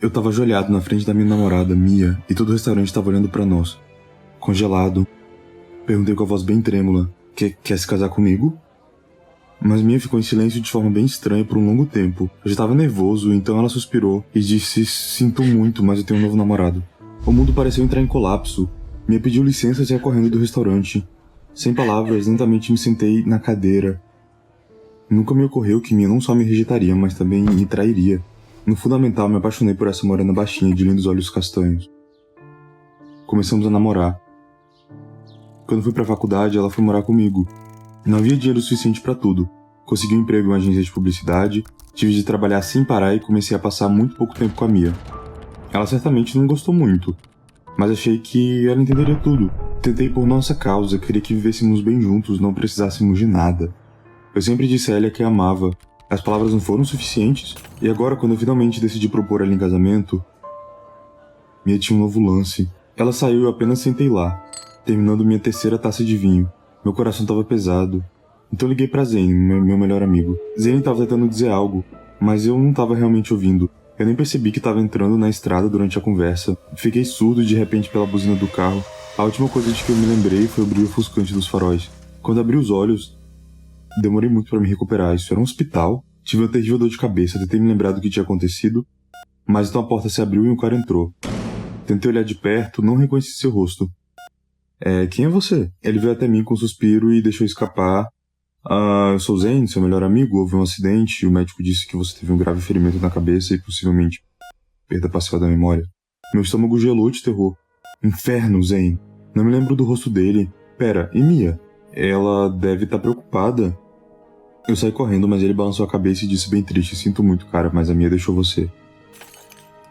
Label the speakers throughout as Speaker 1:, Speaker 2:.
Speaker 1: Eu tava ajoelhado na frente da minha namorada, Mia, e todo o restaurante tava olhando pra nós. Congelado. Perguntei com a voz bem trêmula: Quer se casar comigo? Mas Mia ficou em silêncio de forma bem estranha por um longo tempo. Eu já tava nervoso, então ela suspirou e disse: Sinto muito, mas eu tenho um novo namorado. O mundo pareceu entrar em colapso. Mia pediu licença e saiu correndo do restaurante. Sem palavras, lentamente me sentei na cadeira. Nunca me ocorreu que Mia não só me rejeitaria, mas também me trairia. No fundamental, me apaixonei por essa morena baixinha de lindos olhos castanhos. Começamos a namorar. Quando fui pra faculdade, ela foi morar comigo. Não havia dinheiro suficiente pra tudo. Consegui um emprego em uma agência de publicidade, tive de trabalhar sem parar e comecei a passar muito pouco tempo com a Mia. Ela certamente não gostou muito, mas achei que ela entenderia tudo. Tentei por nossa causa, queria que vivêssemos bem juntos, não precisássemos de nada. Eu sempre disse a ela que a amava. As palavras não foram suficientes, e agora, quando eu finalmente decidi propor ela em casamento, Mia tinha um novo lance. Ela saiu e eu apenas sentei lá, terminando minha terceira taça de vinho. Meu coração estava pesado. Então liguei pra Zane, meu melhor amigo. Zane estava tentando dizer algo, mas eu não estava realmente ouvindo. Eu nem percebi que estava entrando na estrada durante a conversa. Fiquei surdo de repente pela buzina do carro. A última coisa de que eu me lembrei foi o brilho ofuscante dos faróis. Quando abri os olhos, demorei muito para me recuperar. Isso era um hospital? Tive uma terrível dor de cabeça, tentei me lembrar do que tinha acontecido, mas então a porta se abriu e um cara entrou. Tentei olhar de perto, não reconheci seu rosto. Quem é você? Ele veio até mim com um suspiro e deixou escapar. Eu sou Zane, seu melhor amigo. Houve um acidente e o médico disse que você teve um grave ferimento na cabeça e possivelmente perda parcial da memória. Meu estômago gelou de terror. Inferno, Zane. Não me lembro do rosto dele. Pera, e Mia? Ela deve estar preocupada. Eu saí correndo, mas ele balançou a cabeça e disse bem triste: Sinto muito, cara, mas a Mia deixou você.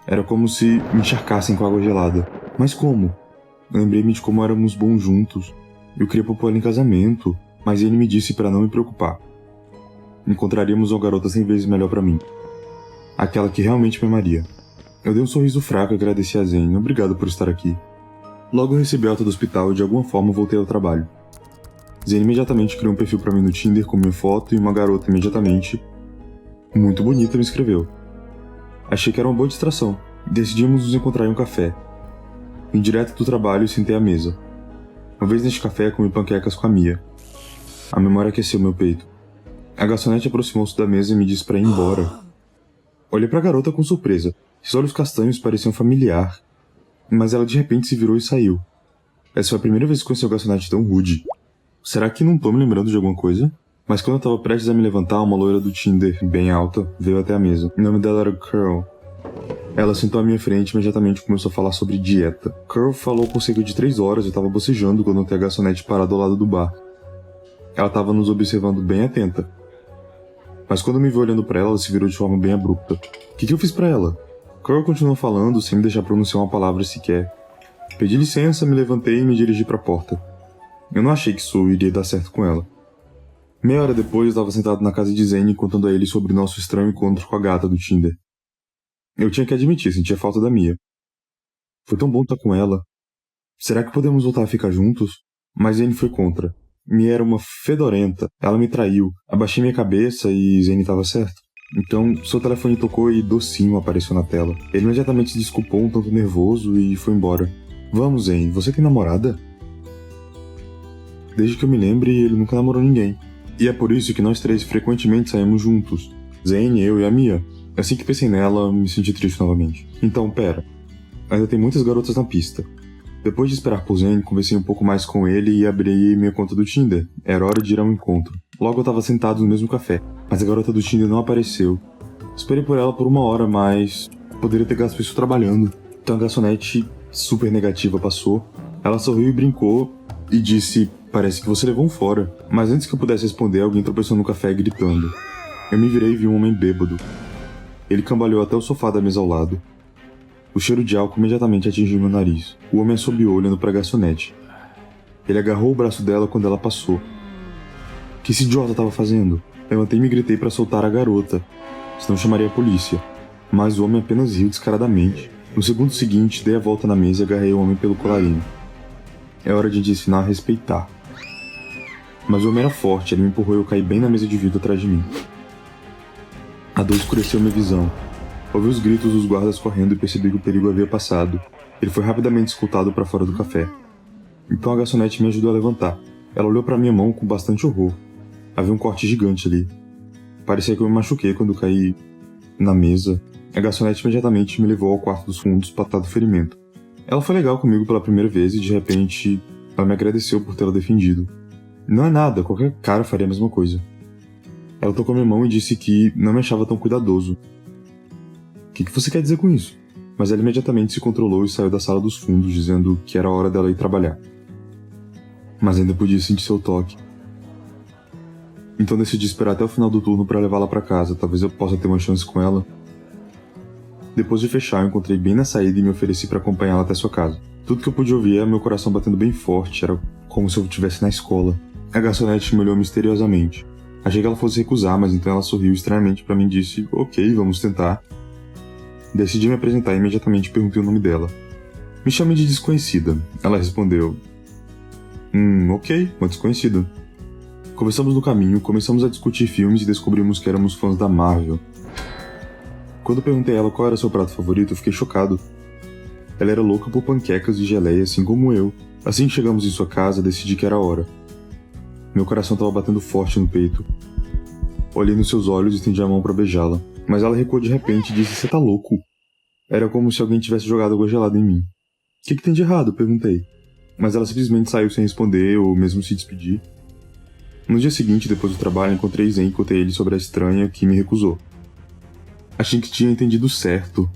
Speaker 1: Era como se me encharcassem com água gelada. Mas como? Lembrei-me de como éramos bons juntos. Eu queria propor ela em casamento, mas ele me disse para não me preocupar. Encontraríamos uma garota 100 vezes melhor para mim. Aquela que realmente me amaria. Eu dei um sorriso fraco e agradeci a Zane. Obrigado por estar aqui. Logo recebi alta do hospital e de alguma forma voltei ao trabalho. Zane imediatamente criou um perfil para mim no Tinder com minha foto e uma garota imediatamente, muito bonita, me escreveu. Achei que era uma boa distração. Decidimos nos encontrar em um café. Vim direto do trabalho e sentei à mesa. Uma vez neste café, comi panquecas com a Mia. A memória aqueceu meu peito. A garçonete aproximou-se da mesa e me disse para ir embora. Olhei para a garota com surpresa. Seus olhos castanhos pareciam familiar, mas ela de repente se virou e saiu. Essa foi a primeira vez que conheci o garçonete tão rude. Será que não tô me lembrando de alguma coisa? Mas quando eu tava prestes a me levantar, uma loira do Tinder, bem alta, veio até a mesa. O nome dela era Curl. Ela sentou à minha frente e imediatamente começou a falar sobre dieta. Curl falou por cerca de 3 horas e eu tava bocejando quando notei a garçonete parada ao lado do bar. Ela tava nos observando bem atenta. Mas quando me viu olhando pra ela, ela se virou de forma bem abrupta. O que eu fiz pra ela? Curl continuou falando sem me deixar pronunciar uma palavra sequer. Pedi licença, me levantei e me dirigi pra porta. Eu não achei que isso iria dar certo com ela. Meia hora depois, eu estava sentado na casa de Zane contando a ele sobre nosso estranho encontro com a gata do Tinder. Eu tinha que admitir, sentia falta da Mia. Foi tão bom estar com ela. Será que podemos voltar a ficar juntos? Mas Zane foi contra. Mia era uma fedorenta. Ela me traiu. Abaixei minha cabeça e Zane estava certo. Então, seu telefone tocou e Docinho apareceu na tela. Ele imediatamente se desculpou um tanto nervoso e foi embora. Vamos, Zane, você tem namorada? Desde que eu me lembre, ele nunca namorou ninguém. E é por isso que nós 3 frequentemente saímos juntos. Zane, eu e a Mia. Assim que pensei nela, me senti triste novamente. Então, pera. Ainda tem muitas garotas na pista. Depois de esperar por Zane, conversei um pouco mais com ele e abri minha conta do Tinder. Era hora de ir ao encontro. Logo eu estava sentado no mesmo café, mas a garota do Tinder não apareceu. Esperei por ela por 1 hora, mas poderia ter gasto isso trabalhando. Então a garçonete super negativa passou. Ela sorriu e brincou e disse: Parece que você levou um fora. Mas antes que eu pudesse responder, alguém tropeçou no café gritando. Eu me virei e vi um homem bêbado. Ele cambaleou até o sofá da mesa ao lado. O cheiro de álcool imediatamente atingiu meu nariz. O homem assobiou olhando para a garçonete. Ele agarrou o braço dela quando ela passou. O que esse idiota estava fazendo? Levantei-me e gritei para soltar a garota, senão chamaria a polícia. Mas o homem apenas riu descaradamente. No segundo seguinte, dei a volta na mesa e agarrei o homem pelo colarinho. É hora de ensinar a respeitar. Mas o homem era forte, ele me empurrou e eu caí bem na mesa de vidro atrás de mim. A dor escureceu minha visão. Ouvi os gritos dos guardas correndo e percebi que o perigo havia passado. Ele foi rapidamente escoltado para fora do café. Então a garçonete me ajudou a levantar. Ela olhou para minha mão com bastante horror. Havia um corte gigante ali. Parecia que eu me machuquei quando caí na mesa. A garçonete imediatamente me levou ao quarto dos fundos para tratar do ferimento. Ela foi legal comigo pela primeira vez e de repente ela me agradeceu por tê-la defendido. Não é nada, qualquer cara faria a mesma coisa. Ela tocou minha mão e disse que não me achava tão cuidadoso. O que você quer dizer com isso? Mas ela imediatamente se controlou e saiu da sala dos fundos, dizendo que era hora dela ir trabalhar. Mas ainda podia sentir seu toque. Então decidi esperar até o final do turno para levá-la para casa, talvez eu possa ter uma chance com ela. Depois de fechar, eu encontrei bem na saída e me ofereci para acompanhá-la até sua casa. Tudo que eu pude ouvir era meu coração batendo bem forte, era como se eu estivesse na escola. A garçonete me olhou misteriosamente. Achei que ela fosse recusar, mas então ela sorriu estranhamente para mim e disse: "Ok, vamos tentar." Decidi me apresentar e imediatamente perguntei o nome dela. "Me chame de desconhecida." Ela respondeu: Ok, uma desconhecida." Conversamos no caminho, começamos a discutir filmes e descobrimos que éramos fãs da Marvel. Quando perguntei a ela qual era seu prato favorito, eu fiquei chocado. Ela era louca por panquecas e geleia, assim como eu. Assim que chegamos em sua casa, decidi que era a hora. Meu coração estava batendo forte no peito. Olhei nos seus olhos e estendi a mão para beijá-la. Mas ela recuou de repente e disse: "Você tá louco?" Era como se alguém tivesse jogado água gelada em mim. "O que tem de errado?" perguntei. Mas ela simplesmente saiu sem responder ou mesmo se despedir. No dia seguinte, depois do trabalho, encontrei Zen e contei ele sobre a estranha que me recusou. Achei que tinha entendido certo.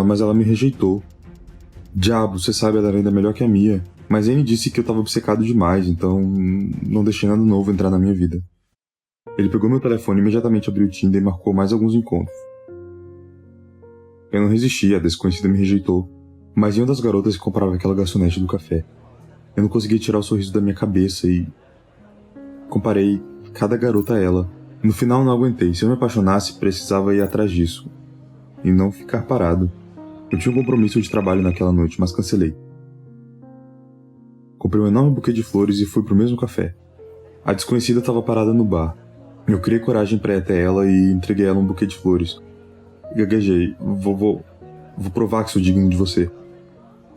Speaker 1: Mas ela me rejeitou. Diabo, você sabe, ela era ainda melhor que a Mia. Mas Zen disse que eu tava obcecado demais, então não deixei nada novo entrar na minha vida. Ele pegou meu telefone e imediatamente abriu o Tinder e marcou mais alguns encontros. Eu não resisti, a desconhecida me rejeitou. Mas em uma das garotas que comprava aquela garçonete do café. Eu não conseguia tirar o sorriso da minha cabeça e comparei cada garota a ela. No final não aguentei. Se eu me apaixonasse, precisava ir atrás disso. E não ficar parado. Eu tinha um compromisso de trabalho naquela noite, mas cancelei. Comprei um enorme buquê de flores e fui pro mesmo café. A desconhecida estava parada no bar. Eu criei coragem para ir até ela e entreguei a ela um buquê de flores. Gaguejei. Vou provar que sou digno de você.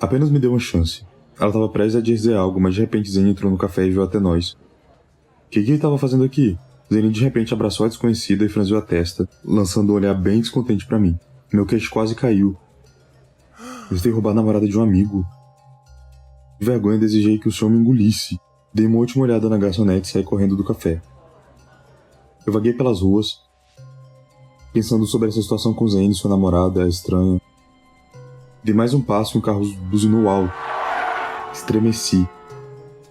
Speaker 1: Apenas me deu uma chance. Ela estava prestes a dizer algo, mas de repente Zen entrou no café e veio até nós. O que ele estava fazendo aqui? Zen de repente abraçou a desconhecida e franziu a testa, lançando um olhar bem descontente para mim. Meu queixo quase caiu. Eu tentei roubar a namorada de um amigo. De vergonha, desejei que o senhor me engolisse. Dei uma última olhada na garçonete e saí correndo do café. Eu vaguei pelas ruas, pensando sobre essa situação com Zen e sua namorada, a estranha. Dei mais um passo e um carro buzinou alto. Estremeci.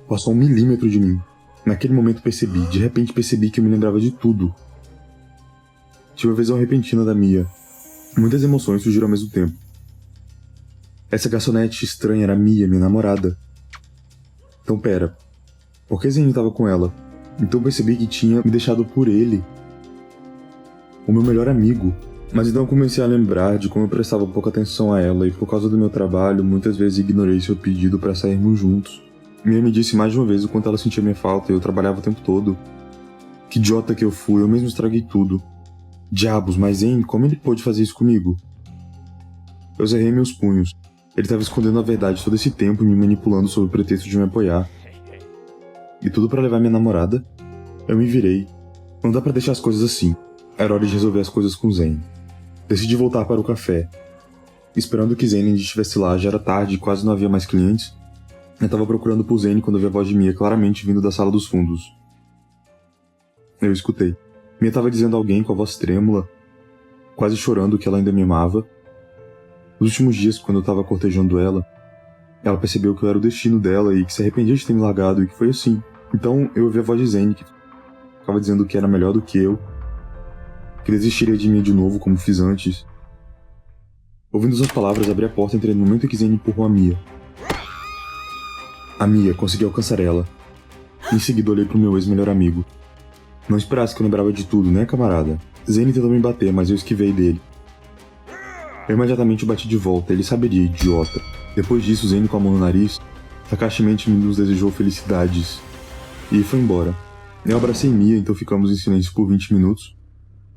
Speaker 1: Passou 1 milímetro de mim. Naquele momento de repente percebi que eu me lembrava de tudo. Tive uma visão repentina da Mia. Muitas emoções surgiram ao mesmo tempo. Essa garçonete estranha era Mia, minha namorada. Então pera, por que Zen estava com ela? Então percebi que tinha me deixado por ele. O meu melhor amigo. Mas então comecei a lembrar de como eu prestava pouca atenção a ela e por causa do meu trabalho muitas vezes ignorei seu pedido para sairmos juntos. Mia me disse mais de uma vez o quanto ela sentia minha falta e eu trabalhava o tempo todo. Que idiota que eu fui, eu mesmo estraguei tudo. Diabos, mas Zen, como ele pôde fazer isso comigo? Eu cerrei meus punhos. Ele estava escondendo a verdade todo esse tempo e me manipulando sob o pretexto de me apoiar. E tudo para levar minha namorada? Eu me virei. Não dá para deixar as coisas assim. Era hora de resolver as coisas com Zen. Decidi voltar para o café. Esperando que Zen ainda estivesse lá, já era tarde e quase não havia mais clientes. Eu estava procurando por Zen quando vi a voz de Mia claramente vindo da sala dos fundos. Eu escutei. Mia estava dizendo a alguém com a voz trêmula, quase chorando que ela ainda me amava. Nos últimos dias, quando eu estava cortejando ela percebeu que eu era o destino dela e que se arrependia de ter me largado e que foi assim. Então eu ouvi a voz de Zen que estava dizendo que era melhor do que eu, que desistiria de mim de novo como fiz antes. Ouvindo suas palavras, abri a porta e entrei no momento em que Zen empurrou a Mia. A Mia, consegui alcançar ela. Em seguida olhei pro meu ex-melhor amigo. Não esperasse que eu lembrava de tudo, né, camarada? Zen tentou me bater, mas eu esquivei dele. Eu imediatamente o bati de volta, ele saberia, idiota. Depois disso, Zen com a mão no nariz, sarcasticamente nos desejou felicidades. E foi embora. Eu abracei Mia, então ficamos em silêncio por 20 minutos.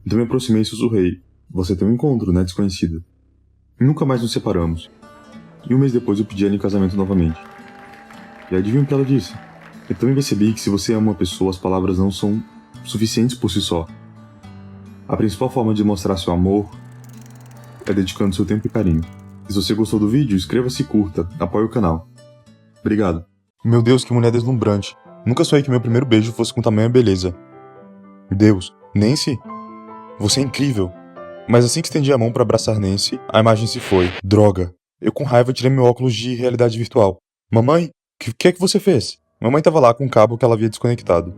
Speaker 1: Então me aproximei e sussurrei. você tem um encontro, né, desconhecida. E nunca mais nos separamos. E um mês depois eu pedi ela em casamento novamente. E adivinha o que ela disse? Eu também percebi que se você ama uma pessoa, as palavras não são suficientes por si só. A principal forma de mostrar seu amor é dedicando seu tempo e carinho. Se você gostou do vídeo, inscreva-se e curta, apoie o canal. Obrigado. Meu Deus, que mulher deslumbrante. Nunca sonhei que meu primeiro beijo fosse com tamanha beleza. Deus, Nancy? Você é incrível. Mas assim que estendi a mão para abraçar Nancy, a imagem se foi. Droga. Eu com raiva tirei meu óculos de realidade virtual. Mamãe, o que é que você fez? Mamãe estava lá com um cabo que ela havia desconectado.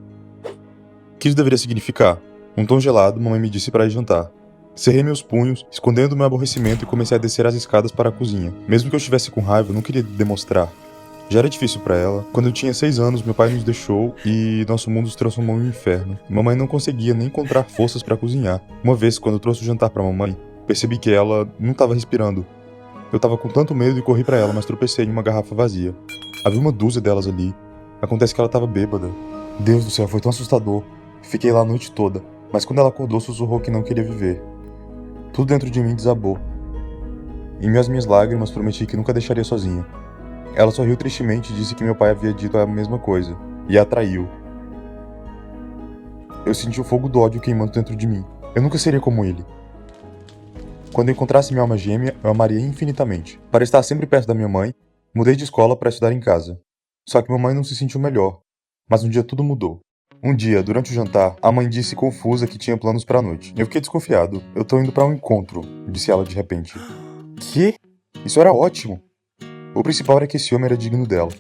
Speaker 1: O que isso deveria significar? Um tom gelado, mamãe me disse para ir jantar. Cerrei meus punhos, escondendo meu aborrecimento e comecei a descer as escadas para a cozinha. Mesmo que eu estivesse com raiva, eu não queria demonstrar. Já era difícil para ela. Quando eu tinha 6 anos, meu pai nos deixou e nosso mundo se transformou em um inferno. Mamãe não conseguia nem encontrar forças para cozinhar. Uma vez, quando eu trouxe o jantar para mamãe, percebi que ela não estava respirando. Eu estava com tanto medo e corri para ela, mas tropecei em uma garrafa vazia. Havia uma dúzia delas ali. Acontece que ela estava bêbada. Deus do céu, foi tão assustador. Fiquei lá a noite toda, mas quando ela acordou, sussurrou que não queria viver. Tudo dentro de mim desabou. Em meio às minhas lágrimas, prometi que nunca deixaria sozinha. Ela sorriu tristemente e disse que meu pai havia dito a mesma coisa, e a traiu. Eu senti o fogo do ódio queimando dentro de mim. Eu nunca seria como ele. Quando eu encontrasse minha alma gêmea, eu amaria infinitamente. Para estar sempre perto da minha mãe, mudei de escola para estudar em casa. Só que mamãe não se sentiu melhor. Mas um dia tudo mudou. Um dia, durante o jantar, a mãe disse confusa que tinha planos para a noite. Eu fiquei desconfiado. Eu tô indo para um encontro, disse ela de repente. Que? Isso era ótimo. O principal era que esse homem era digno dela.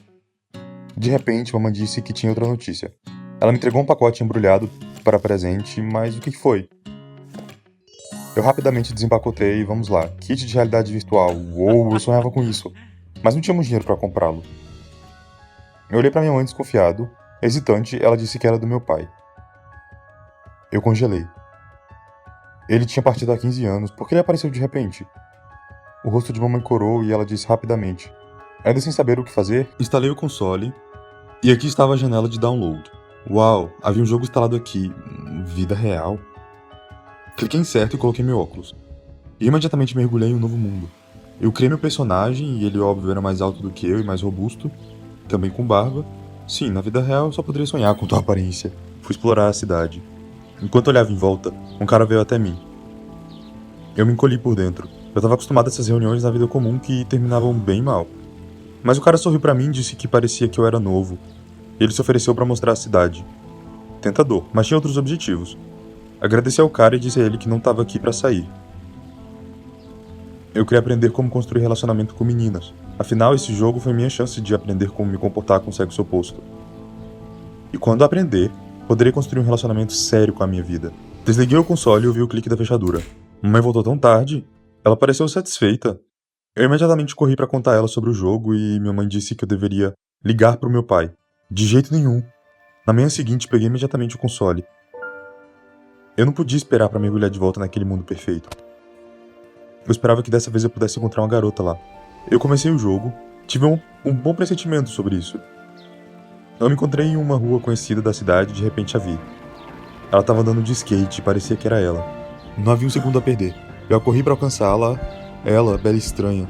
Speaker 1: De repente, mamãe disse que tinha outra notícia. Ela me entregou um pacote embrulhado para presente, mas o que foi? Eu rapidamente desempacotei e vamos lá. Kit de realidade virtual. Uou, eu sonhava com isso. Mas não tínhamos dinheiro para comprá-lo. Eu olhei para minha mãe desconfiado. Hesitante, ela disse que era do meu pai. Eu congelei. Ele tinha partido há 15 anos. Por que ele apareceu de repente? O rosto de mamãe corou e ela disse rapidamente. Ainda sem saber o que fazer, instalei o console e aqui estava a janela de download. Uau, havia um jogo instalado aqui. Vida real. Cliquei em certo e coloquei meu óculos. E imediatamente mergulhei em um novo mundo. Eu criei meu personagem e ele, óbvio, era mais alto do que eu e mais robusto. Também com barba. Sim, na vida real eu só poderia sonhar com tal aparência. Fui explorar a cidade. Enquanto olhava em volta, um cara veio até mim. Eu me encolhi por dentro. Eu estava acostumado a essas reuniões na vida comum que terminavam bem mal. Mas o cara sorriu pra mim e disse que parecia que eu era novo. Ele se ofereceu para mostrar a cidade. Tentador, mas tinha outros objetivos. Agradeci ao cara e disse a ele que não estava aqui para sair. Eu queria aprender como construir relacionamento com meninas. Afinal, esse jogo foi minha chance de aprender como me comportar com o sexo oposto. E quando aprender, poderei construir um relacionamento sério com a minha vida. Desliguei o console e ouvi o clique da fechadura. Mamãe voltou tão tarde. Ela pareceu satisfeita. Eu imediatamente corri para contar a ela sobre o jogo e minha mãe disse que eu deveria ligar para o meu pai. De jeito nenhum. Na manhã seguinte, peguei imediatamente o console. Eu não podia esperar para mergulhar de volta naquele mundo perfeito. Eu esperava que dessa vez eu pudesse encontrar uma garota lá. Eu comecei o jogo, tive um bom pressentimento sobre isso. Eu me encontrei em uma rua conhecida da cidade e de repente a vi. Ela estava andando de skate e parecia que era ela. Não havia um segundo a perder. Eu corri para alcançá-la, ela, bela estranha.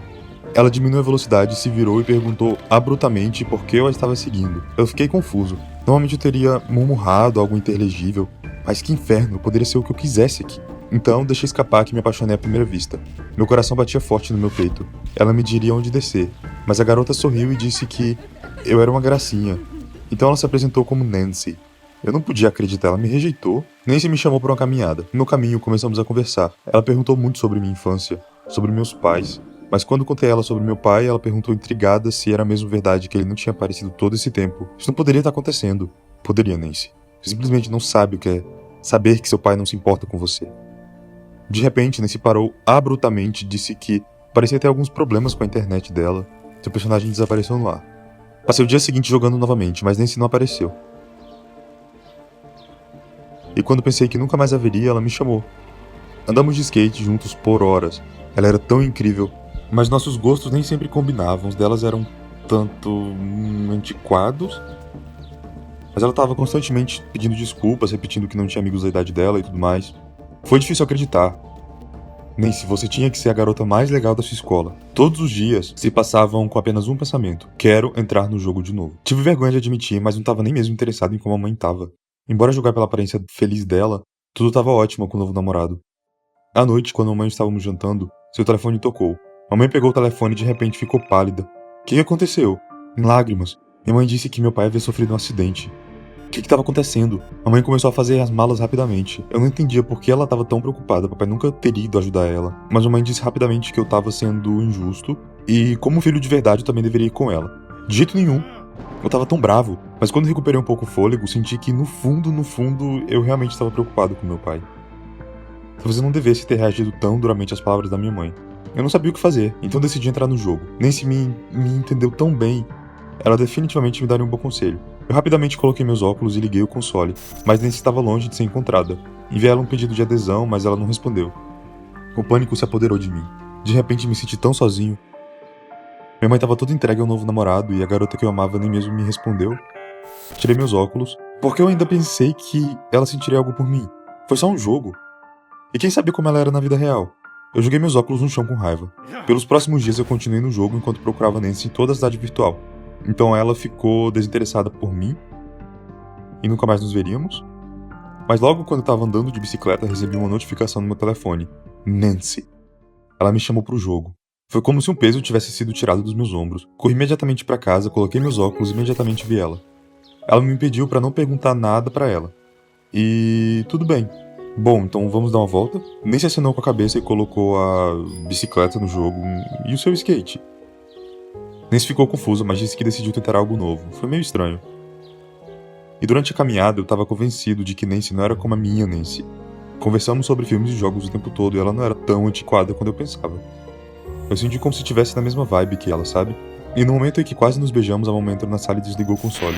Speaker 1: Ela diminuiu a velocidade, se virou e perguntou abruptamente por que eu a estava seguindo. Eu fiquei confuso. Normalmente eu teria murmurado algo interlegível, mas que inferno, poderia ser o que eu quisesse aqui. Então, deixei escapar que me apaixonei à primeira vista. Meu coração batia forte no meu peito. Ela me diria onde descer, mas a garota sorriu e disse que eu era uma gracinha. Então ela se apresentou como Nancy. Eu não podia acreditar, ela me rejeitou. Nancy me chamou para uma caminhada. No caminho, começamos a conversar. Ela perguntou muito sobre minha infância, sobre meus pais. Mas quando contei a ela sobre meu pai, ela perguntou intrigada se era mesmo verdade que ele não tinha aparecido todo esse tempo. Isso não poderia estar acontecendo. Poderia, Nancy. Você simplesmente não sabe o que é saber que seu pai não se importa com você. De repente, Nancy parou abruptamente e disse que parecia ter alguns problemas com a internet dela. Seu personagem desapareceu no ar. Passei o dia seguinte jogando novamente, mas Nancy não apareceu. E quando pensei que nunca mais haveria, ela me chamou. Andamos de skate juntos por horas. Ela era tão incrível, mas nossos gostos nem sempre combinavam. Os delas eram tanto antiquados. Mas ela estava constantemente pedindo desculpas, repetindo que não tinha amigos da idade dela e tudo mais. Foi difícil acreditar. Nancy, você tinha que ser a garota mais legal da sua escola. Todos os dias se passavam com apenas um pensamento: quero entrar no jogo de novo. Tive vergonha de admitir, mas não estava nem mesmo interessado em como a mãe estava. Embora julgar pela aparência feliz dela, tudo estava ótimo com o novo namorado. À noite, quando a mãe estávamos jantando, seu telefone tocou. A mãe pegou o telefone e de repente ficou pálida. O que aconteceu? Em lágrimas, minha mãe disse que meu pai havia sofrido um acidente. O que estava acontecendo? A mãe começou a fazer as malas rapidamente. Eu não entendia por que ela estava tão preocupada. Papai nunca teria ido ajudar ela. Mas a mãe disse rapidamente que eu estava sendo injusto e, como filho de verdade, eu também deveria ir com ela. De jeito nenhum. Eu estava tão bravo. Mas quando recuperei um pouco o fôlego, senti que no fundo, eu realmente estava preocupado com meu pai. Talvez eu não devesse ter reagido tão duramente às palavras da minha mãe. Eu não sabia o que fazer, então decidi entrar no jogo. Nancy me entendeu tão bem. Ela definitivamente me daria um bom conselho. Eu rapidamente coloquei meus óculos e liguei o console, mas Nancy estava longe de ser encontrada. Enviei ela um pedido de adesão, mas ela não respondeu. O pânico se apoderou de mim. De repente me senti tão sozinho. Minha mãe estava toda entregue ao novo namorado e a garota que eu amava nem mesmo me respondeu. Tirei meus óculos, porque eu ainda pensei que ela sentiria algo por mim. Foi só um jogo. E quem sabia como ela era na vida real? Eu joguei meus óculos no chão com raiva. Pelos próximos dias eu continuei no jogo enquanto procurava Nancy em toda a cidade virtual. Então ela ficou desinteressada por mim e nunca mais nos veríamos. Mas logo quando eu estava andando de bicicleta, recebi uma notificação no meu telefone. Nancy. Ela me chamou pro jogo. Foi como se um peso tivesse sido tirado dos meus ombros. Corri imediatamente para casa, coloquei meus óculos e imediatamente vi ela. Ela me pediu para não perguntar nada para ela. E tudo bem. Bom, então vamos dar uma volta? Nancy acenou com a cabeça e colocou a bicicleta no jogo e o seu skate. Nancy ficou confusa, mas disse que decidiu tentar algo novo. Foi meio estranho. E durante a caminhada eu estava convencido de que Nancy não era como a minha Nancy. Conversamos sobre filmes e jogos o tempo todo e ela não era tão antiquada quanto eu pensava. Eu senti como se estivesse na mesma vibe que ela, sabe? E no momento em que quase nos beijamos, a mamãe entrou na sala e desligou o console.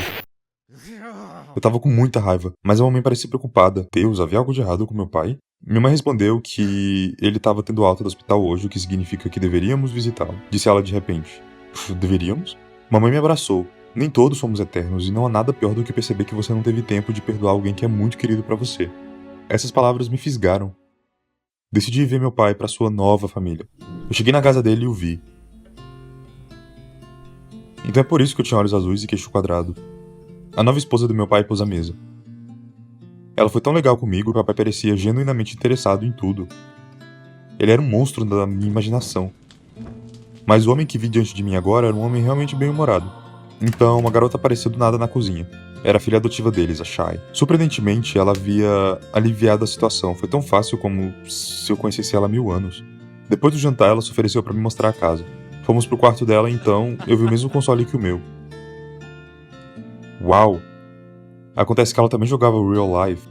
Speaker 1: Eu tava com muita raiva, mas a mamãe parecia preocupada. Deus, havia algo de errado com meu pai? Minha mãe respondeu que ele estava tendo alta do hospital hoje, o que significa que deveríamos visitá-lo. Disse ela de repente. Deveríamos? Mamãe me abraçou. Nem todos somos eternos e não há nada pior do que perceber que você não teve tempo de perdoar alguém que é muito querido pra você. Essas palavras me fisgaram. Decidi ver meu pai pra sua nova família. Eu cheguei na casa dele e o vi. Então é por isso que eu tinha olhos azuis e queixo quadrado. A nova esposa do meu pai pôs à mesa. Ela foi tão legal comigo que o papai parecia genuinamente interessado em tudo. Ele era um monstro da minha imaginação. Mas o homem que vi diante de mim agora era um homem realmente bem-humorado. Então, a garota apareceu do nada na cozinha. Era a filha adotiva deles, a Shai. Surpreendentemente, ela havia aliviado a situação. Foi tão fácil como se eu conhecesse ela há 1000 anos. Depois do jantar, ela se ofereceu para me mostrar a casa. Fomos pro quarto dela, então eu vi o mesmo console que o meu. Uau! Acontece que ela também jogava Real Life.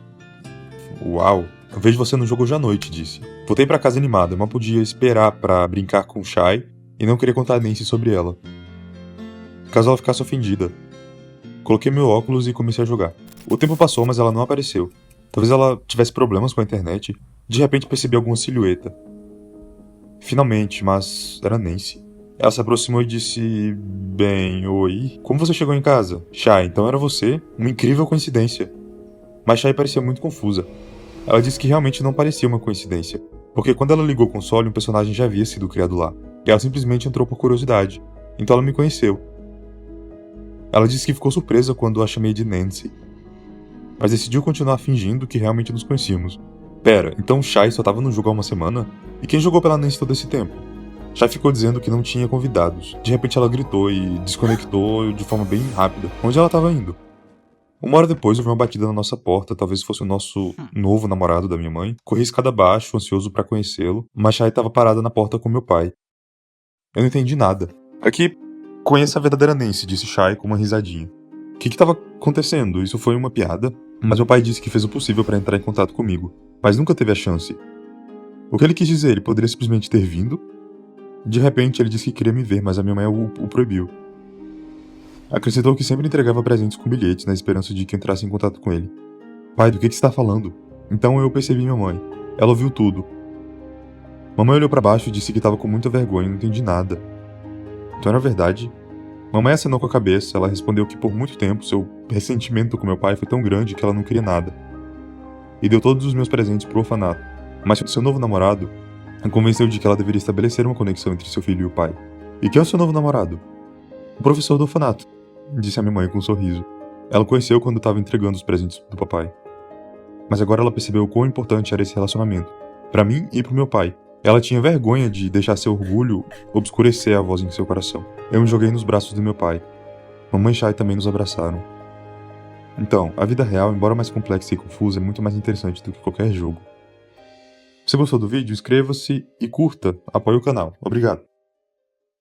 Speaker 1: Uau! Eu vejo você no jogo hoje à noite, disse. Voltei pra casa animada, mas podia esperar pra brincar com Shai e não queria contar a Nancy sobre ela. Caso ela ficasse ofendida. Coloquei meu óculos e comecei a jogar. O tempo passou, mas ela não apareceu. Talvez ela tivesse problemas com a internet. De repente percebi alguma silhueta. Finalmente, mas era Nancy. Ela se aproximou e disse... Bem, oi? Como você chegou em casa? Shai, então era você? Uma incrível coincidência. Mas Shai parecia muito confusa. Ela disse que realmente não parecia uma coincidência. Porque quando ela ligou o console, um personagem já havia sido criado lá. E ela simplesmente entrou por curiosidade. Então ela me conheceu. Ela disse que ficou surpresa quando a chamei de Nancy. Mas decidiu continuar fingindo que realmente nos conhecíamos. Pera, então Shai só tava no jogo há uma semana? E quem jogou pela Nancy todo esse tempo? Shai ficou dizendo que não tinha convidados. De repente ela gritou e desconectou de forma bem rápida. Onde ela estava indo? Uma hora depois houve uma batida na nossa porta, talvez fosse o nosso novo namorado da minha mãe. Corri escada abaixo, ansioso para conhecê-lo, mas Shai estava parada na porta com meu pai. Eu não entendi nada. Aqui, conheça a verdadeira Nancy, disse Shai com uma risadinha. O que estava acontecendo? Isso foi uma piada? Mas meu pai disse que fez o possível para entrar em contato comigo, mas nunca teve a chance. O que ele quis dizer? Ele poderia simplesmente ter vindo? De repente, ele disse que queria me ver, mas a minha mãe o proibiu. Acrescentou que sempre entregava presentes com bilhetes, na esperança de que entrasse em contato com ele. Pai, do que você está falando? Então eu percebi minha mãe. Ela ouviu tudo. Mamãe olhou para baixo e disse que estava com muita vergonha e não entendi nada. Então era verdade? Mamãe acenou com a cabeça, ela respondeu que por muito tempo seu ressentimento com meu pai foi tão grande que ela não queria nada. E deu todos os meus presentes pro orfanato. Mas seu novo namorado, A convenceu de que ela deveria estabelecer uma conexão entre seu filho e o pai. E quem é o seu novo namorado? O professor do orfanato, disse a minha mãe com um sorriso. Ela o conheceu quando estava entregando os presentes do papai. Mas agora ela percebeu o quão importante era esse relacionamento. Para mim e pro meu pai. Ela tinha vergonha de deixar seu orgulho obscurecer a voz em seu coração. Eu me joguei nos braços do meu pai. Mamãe e Shai também nos abraçaram. Então, a vida real, embora mais complexa e confusa, é muito mais interessante do que qualquer jogo. Se gostou do vídeo, inscreva-se e curta, apoie o canal. Obrigado.